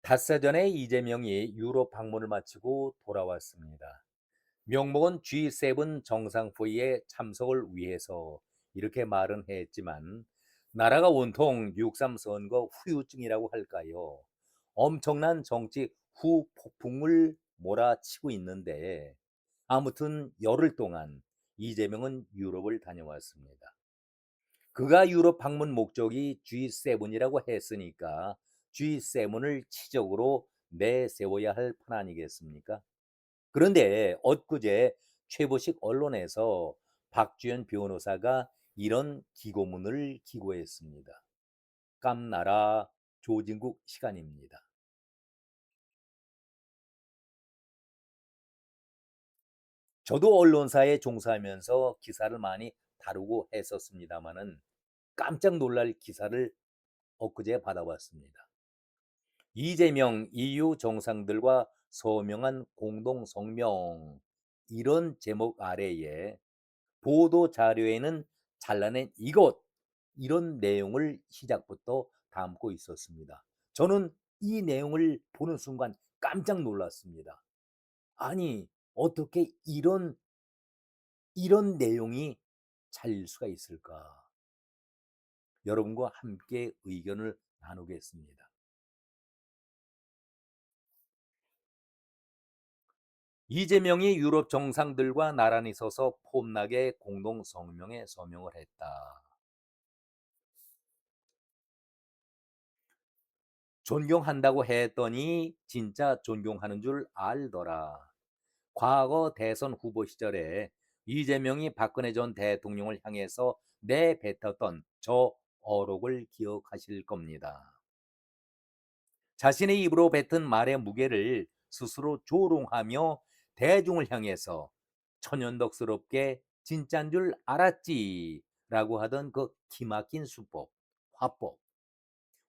닷새 전에 이재명이 유럽 방문을 마치고 돌아왔습니다. 명목은 G7 정상회의에 참석을 위해서 이렇게 말은 했지만 나라가 온통 6.3 선거 후유증이라고 할까요? 엄청난 정치 후폭풍을 몰아치고 있는데 아무튼 열흘 동안 이재명은 유럽을 다녀왔습니다. 그가 유럽 방문 목적이 G7이라고 했으니까 G7을 치적으로 내세워야 할 판 아니겠습니까? 그런데 엊그제 최보식 언론에서 박주현 변호사가 이런 기고문을 기고했습니다. 깜나라 조진국 시간입니다. 저도 언론사에 종사하면서 기사를 많이 다루고 했었습니다마는 깜짝 놀랄 기사를 엊그제 받아봤습니다. 이재명 EU 정상들과 서명한 공동 성명, 이런 제목 아래에 보도 자료에는 잘라낸 이것, 이런 내용을 시작부터 담고 있었습니다. 저는 이 내용을 보는 순간 깜짝 놀랐습니다. 아니, 어떻게 이런 내용이 잘릴 수가 있을까? 여러분과 함께 의견을 나누겠습니다. 이재명이 유럽 정상들과 나란히 서서 폼나게 공동 성명에 서명을 했다. 존경한다고 했더니 진짜 존경하는 줄 알더라. 과거 대선 후보 시절에 이재명이 박근혜 전 대통령을 향해서 내뱉었던 저 어록을 기억하실 겁니다. 자신의 입으로 뱉은 말의 무게를 스스로 조롱하며 대중을 향해서 천연덕스럽게 진짠 줄 알았지 라고 하던 그 기막힌 수법, 화법.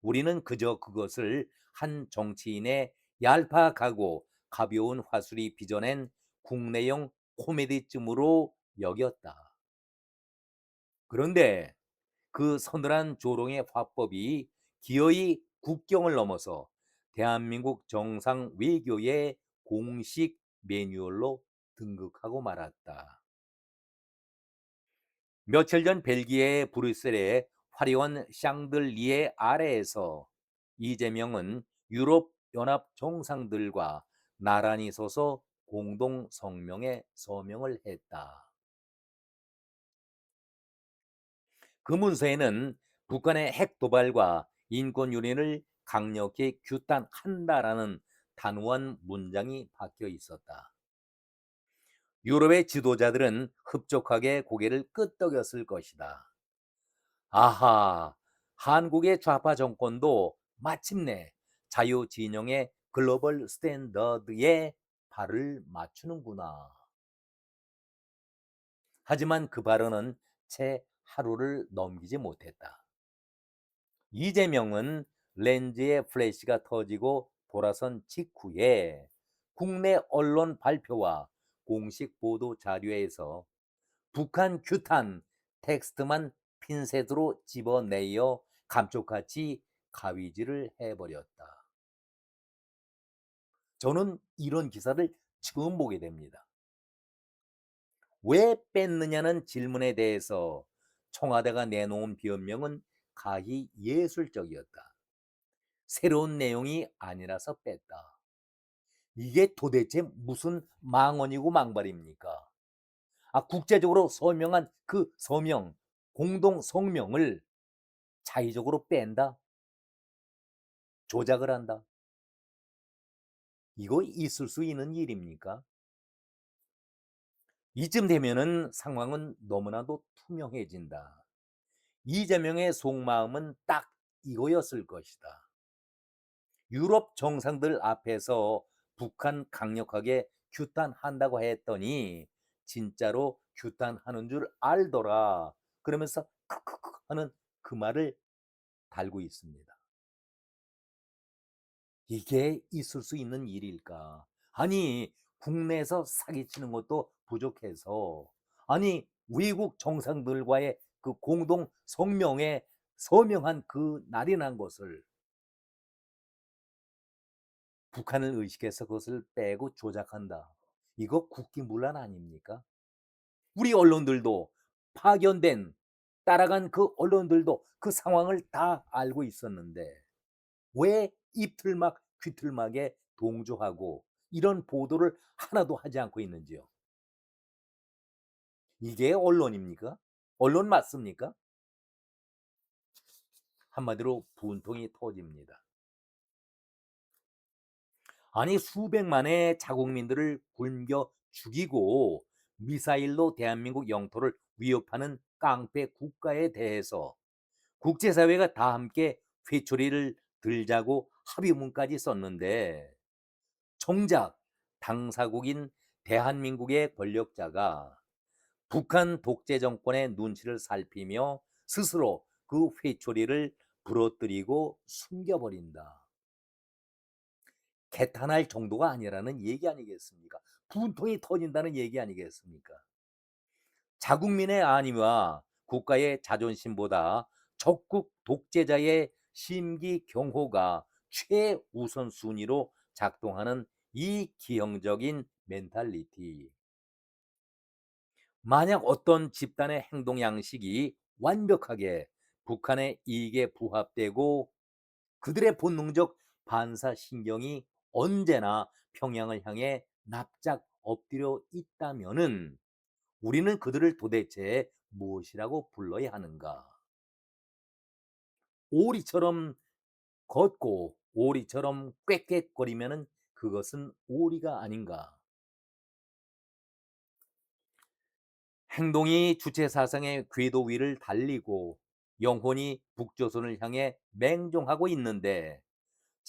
우리는 그저 그것을 한 정치인의 얄팍하고 가벼운 화술이 빚어낸 국내용 코미디쯤으로 여겼다. 그런데 그 서늘한 조롱의 화법이 기어이 국경을 넘어서 대한민국 정상 외교의 공식 매뉴얼로 등극하고 말았다. 며칠 전 벨기에 브뤼셀의 화려한 샹들리에 아래에서 이재명은 유럽 연합 정상들과 나란히 서서 공동 성명에 서명을 했다. 그 문서에는 북한의 핵 도발과 인권 유린을 강력히 규탄한다라는 단호한 문장이 박혀 있었다. 유럽의 지도자들은 흡족하게 고개를 끄덕였을 것이다. 아하, 한국의 좌파 정권도 마침내 자유 진영의 글로벌 스탠더드에 발을 맞추는구나. 하지만 그 발언은 채 하루를 넘기지 못했다. 이재명은 렌즈의 플래시가 터지고 돌아선 직후에 국내 언론 발표와 공식 보도 자료에서 북한 규탄 텍스트만 핀셋으로 집어내어 감쪽같이 가위질을 해버렸다. 저는 이런 기사를 처음 보게 됩니다. 왜 뺐느냐는 질문에 대해서 청와대가 내놓은 변명은 가히 예술적이었다. 새로운 내용이 아니라서 뺐다. 이게 도대체 무슨 망언이고 망발입니까? 국제적으로 서명한 그 서명, 공동 성명을 자의적으로 뺀다? 조작을 한다? 이거 있을 수 있는 일입니까? 이쯤 되면은 상황은 너무나도 투명해진다. 이재명의 속마음은 딱 이거였을 것이다. 유럽 정상들 앞에서 북한 강력하게 규탄한다고 했더니 진짜로 규탄하는 줄 알더라. 그러면서 크크크 하는 그 말을 달고 있습니다. 이게 있을 수 있는 일일까? 아니, 국내에서 사기치는 것도 부족해서, 아니, 외국 정상들과의 그 공동 성명에 서명한 그 날이 난 것을 북한을 의식해서 그것을 빼고 조작한다. 이거 국기문란 아닙니까? 우리 언론들도 파견된 따라간 그 언론들도 그 상황을 다 알고 있었는데 왜 입틀막 귀틀막에 동조하고 이런 보도를 하나도 하지 않고 있는지요. 이게 언론입니까? 언론 맞습니까? 한마디로 분통이 터집니다. 아니 수백만의 자국민들을 굶겨 죽이고 미사일로 대한민국 영토를 위협하는 깡패 국가에 대해서 국제사회가 다 함께 회초리를 들자고 합의문까지 썼는데 정작 당사국인 대한민국의 권력자가 북한 독재 정권의 눈치를 살피며 스스로 그 회초리를 부러뜨리고 숨겨버린다. 개탄할 정도가 아니라는 얘기 아니겠습니까? 분통이 터진다는 얘기 아니겠습니까? 자국민의 안위와 국가의 자존심보다 적국 독재자의 심기 경호가 최우선 순위로 작동하는 이 기형적인 멘탈리티. 만약 어떤 집단의 행동 양식이 완벽하게 북한의 이익에 부합되고 그들의 본능적 반사신경이 언제나 평양을 향해 납작 엎드려 있다면은 우리는 그들을 도대체 무엇이라고 불러야 하는가? 오리처럼 걷고 오리처럼 꽥꽥거리면은 그것은 오리가 아닌가? 행동이 주체 사상의 궤도 위를 달리고 영혼이 북조선을 향해 맹종하고 있는데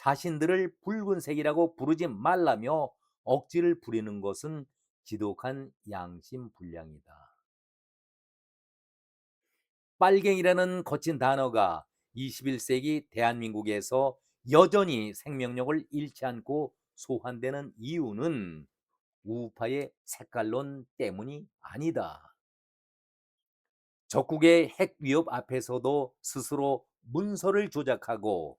자신들을 붉은색이라고 부르지 말라며 억지를 부리는 것은 지독한 양심 불량이다. 빨갱이라는 거친 단어가 21세기 대한민국에서 여전히 생명력을 잃지 않고 소환되는 이유는 우파의 색깔론 때문이 아니다. 적국의 핵 위협 앞에서도 스스로 문서를 조작하고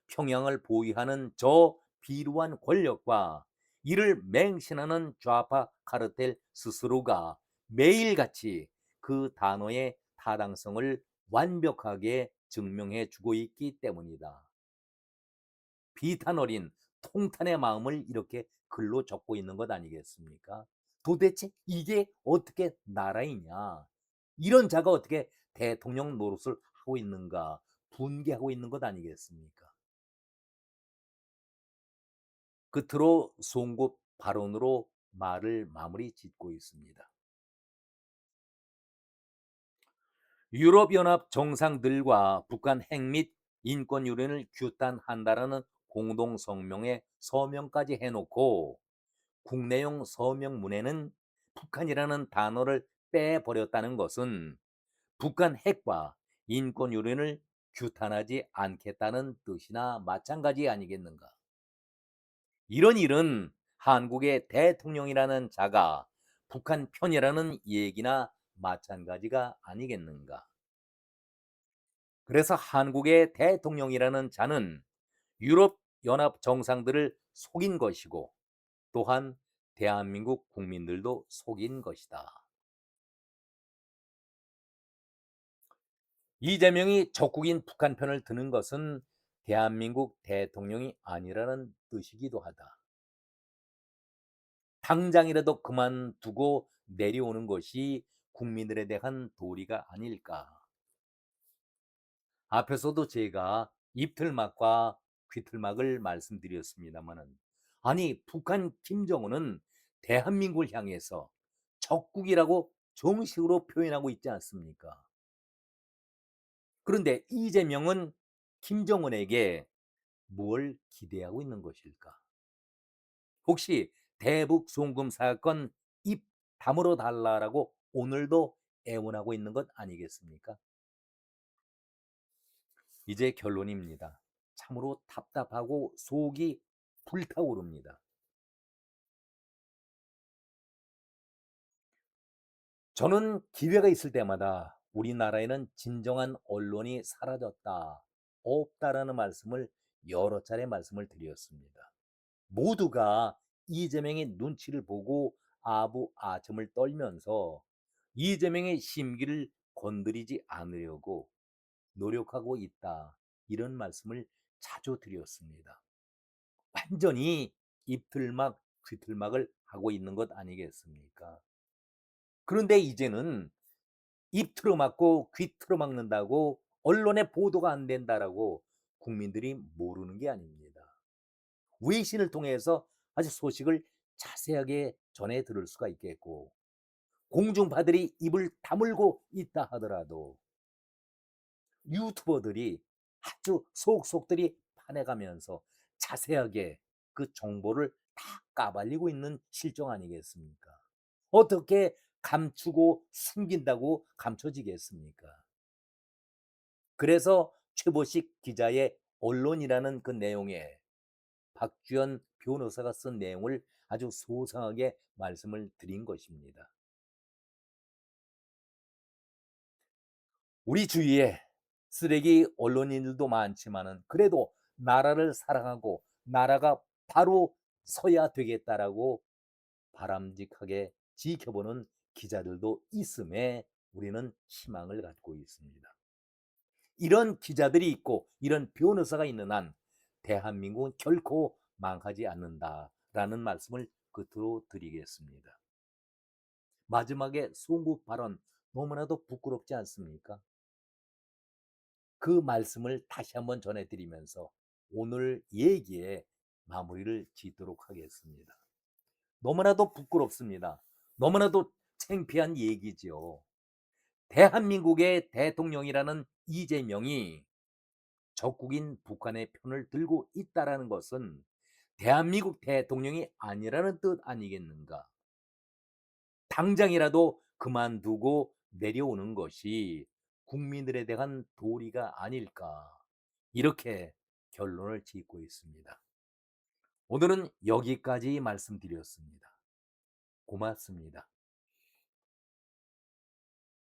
평양을 보위하는 저 비루한 권력과 이를 맹신하는 좌파 카르텔 스스로가 매일같이 그 단어의 타당성을 완벽하게 증명해 주고 있기 때문이다. 비탄 어린 통탄의 마음을 이렇게 글로 적고 있는 것 아니겠습니까? 도대체 이게 어떻게 나라이냐? 이런 자가 어떻게 대통령 노릇을 하고 있는가? 분개하고 있는 것 아니겠습니까? 끝으로 송곳 발언으로 말을 마무리 짓고 있습니다. 유럽연합 정상들과 북한 핵 및 인권 유린을 규탄한다라는 공동 성명에 서명까지 해놓고 국내용 서명문에는 북한이라는 단어를 빼버렸다는 것은 북한 핵과 인권 유린을 규탄하지 않겠다는 뜻이나 마찬가지 아니겠는가? 이런 일은 한국의 대통령이라는 자가 북한 편이라는 얘기나 마찬가지가 아니겠는가? 그래서 한국의 대통령이라는 자는 유럽 연합 정상들을 속인 것이고 또한 대한민국 국민들도 속인 것이다. 이재명이 적국인 북한 편을 드는 것은 대한민국 대통령이 아니라는 뜻이기도 하다. 당장이라도 그만두고 내려오는 것이 국민들에 대한 도리가 아닐까. 앞에서도 제가 입틀막과 귀틀막을 말씀드렸습니다마는 아니 북한 김정은은 대한민국을 향해서 적국이라고 정식으로 표현하고 있지 않습니까? 그런데 이재명은 김정은에게 뭘 기대하고 있는 것일까? 혹시 대북 송금 사건 입 다물어 달라라고 오늘도 애원하고 있는 것 아니겠습니까? 이제 결론입니다. 참으로 답답하고 속이 불타오릅니다. 저는 기회가 있을 때마다 우리나라에는 진정한 언론이 사라졌다, 없다라는 말씀을 여러 차례 말씀을 드렸습니다. 모두가 이재명의 눈치를 보고 아부아첨을 떨면서 이재명의 심기를 건드리지 않으려고 노력하고 있다. 이런 말씀을 자주 드렸습니다. 완전히 입틀막, 귀틀막을 하고 있는 것 아니겠습니까? 그런데 이제는 입 틀어막고 귀 틀어막는다고 언론에 보도가 안 된다라고 국민들이 모르는 게 아닙니다. 외신을 통해서 아주 소식을 자세하게 전해 들을 수가 있겠고, 공중파들이 입을 다물고 있다 하더라도 유튜버들이 아주 속속들이 파내가면서 자세하게 그 정보를 다 까발리고 있는 실정 아니겠습니까? 어떻게 감추고 숨긴다고 감춰지겠습니까? 그래서 최보식 기자의 언론이라는 그 내용에 박주연 변호사가 쓴 내용을 아주 소상하게 말씀을 드린 것입니다. 우리 주위에 쓰레기 언론인들도 많지만은 그래도 나라를 사랑하고 나라가 바로 서야 되겠다라고 바람직하게 지켜보는 기자들도 있음에 우리는 희망을 갖고 있습니다. 이런 기자들이 있고 이런 변호사가 있는 한 대한민국은 결코 망하지 않는다라는 말씀을 끝으로 드리겠습니다. 마지막에 송구 발언 너무나도 부끄럽지 않습니까? 그 말씀을 다시 한번 전해드리면서 오늘 얘기에 마무리를 짓도록 하겠습니다. 너무나도 부끄럽습니다. 너무나도 창피한 얘기지요. 대한민국의 대통령이라는 이재명이 적국인 북한의 편을 들고 있다라는 것은 대한민국 대통령이 아니라는 뜻 아니겠는가? 당장이라도 그만두고 내려오는 것이 국민들에 대한 도리가 아닐까? 이렇게 결론을 짓고 있습니다. 오늘은 여기까지 말씀드렸습니다. 고맙습니다.